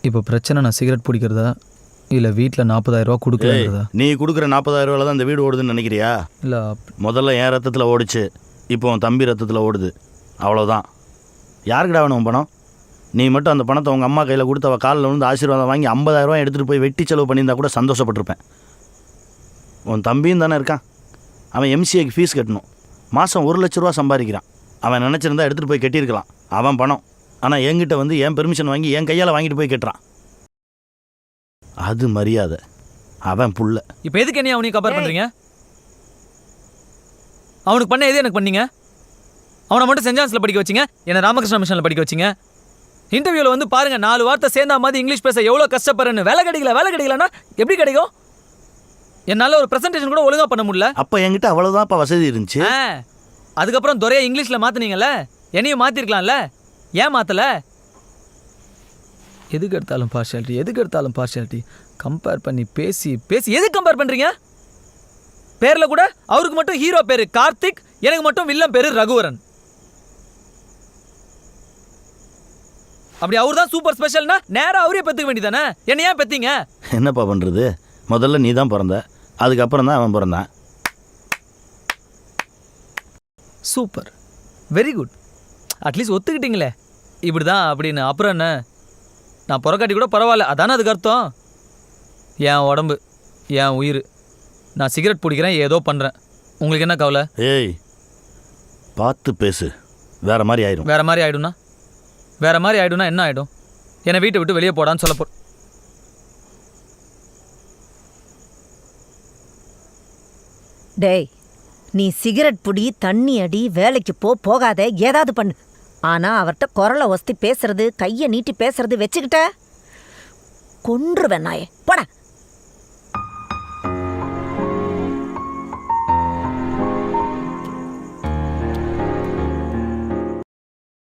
இப்போ பிரச்சனை நான் சிகரெட் பிடிக்கிறதா இல்லை வீட்டில் 40,000 ரூபா கொடுக்குறதா? நீ கொடுக்குற 40,000 ரூபாயில் தான் இந்த வீடு ஓடுதுன்னு நினைக்கிறியா? இல்லை, முதல்ல என் ரத்தத்தில் ஓடிச்சு, இப்போ உன் தம்பி ரத்தத்தில் ஓடுது, அவ்வளோதான். யாருக்கிட்ட வேணும் பணம்? நீ மட்டும் அந்த பணத்தை உங்கள் அம்மா கையில் கொடுத்து அவள் காலில் வந்து ஆசீர்வாதம் வாங்கி 50,000 ரூபா எடுத்துகிட்டு போய் வெட்டி செலவு பண்ணியிருந்தா கூட சந்தோஷப்பட்டிருப்பேன். உன் தம்பியும் தானே இருக்கான், அவன் எம்சிஏக்கு ஃபீஸ் கட்டணும், மாதம் 1 லட்ச ரூபா சம்பாதிக்கிறான். அவன் நினச்சிருந்தா எடுத்துகிட்டு போய் கட்டியிருக்கலாம், அவன் பணம். ஆனால் என்கிட்ட வந்து என் பெர்மிஷன் வாங்கி என் கையால் வாங்கிட்டு போய் கட்டுறான். அது மரியாதை, அவன் புள்ள. இப்போ எதுக்கு என்ன அவனையும் கம்பேர் பண்ணுறீங்க? அவனுக்கு பண்ண எது எனக்கு பண்ணீங்க? அவனை மட்டும் சென்ட் ஜான்ஸில் படிக்க வச்சிங்க, என்னை ராமகிருஷ்ண மிஷனில் படிக்க வச்சிங்க. இன்டர்வியூவில் வந்து பாருங்கள், 4 வார்த்தை சேர்ந்தா மாதிரி இங்கிலீஷ் பேச எவ்வளோ கஷ்டப்படுறேன்னு. வேலை கிடைக்கலன்னா எப்படி கிடைக்கும்? என்னால் ஒரு ப்ரெசன்டேஷன் கூட ஒழுங்காக பண்ண முடியல. அப்போ என்கிட்ட அவ்வளோதான் இப்போ வசதி இருந்துச்சு. அதுக்கப்புறம் துறையா இங்கிலீஷில் மாற்றினீங்கல்ல, என்னையும் மாற்றிருக்கலாம்ல, ஏன் மாற்றலை? எதுக்கு எடுத்தாலும் பார்ஷியாலிட்டி கம்பேர் பண்ணி பேசி எதுக்கு கம்பேர் பண்ணுறீங்க? பேரில் கூட அவருக்கு மட்டும் ஹீரோ பேர் கார்த்திக், எனக்கு மட்டும் வில்லன் பேர் ரகுவரன். அப்படி அவர் தான் சூப்பர் ஸ்பெஷல்னா நேராக அவரே பெற்றுக்க வேண்டியதானே, என்ன ஏன் பெற்றீங்க? என்னப்பா பண்ணுறது, முதல்ல நீ தான் பிறந்த, அதுக்கப்புறம் தான் அவன் பிறந்தான். சூப்பர், வெரி குட், அட்லீஸ்ட் ஒத்துக்கிட்டீங்களே இப்படி தான் அப்படின்னு. அப்புறம் என்ன, நான் புறக்காட்டி கூட பரவாயில்ல, அதானே அதுக்கு அர்த்தம். என் உடம்பு, என் உயிர், நான் சிகரெட் பிடிக்கிறேன், ஏதோ பண்ணுறேன், உங்களுக்கு என்ன கவலை? ஏய், பார்த்து பேசு, வேற மாதிரி ஆயிடும். வேற மாதிரி ஆயிடும்னா என்ன ஆகிடும்? என்னை வீட்டை விட்டு வெளியே போடான்னு சொல்ல டேய், நீ சிகரெட் புடி, தண்ணி அடி, வேலைக்கு போகாத, ஏதாவது பண்ணு. ஆனா அவர்கிட்ட குரலை ஒஸ்தி பேசுறது, கையை நீட்டி பேசுறது வச்சுக்கிட்ட கொன்றுவேன் நாயே, போட.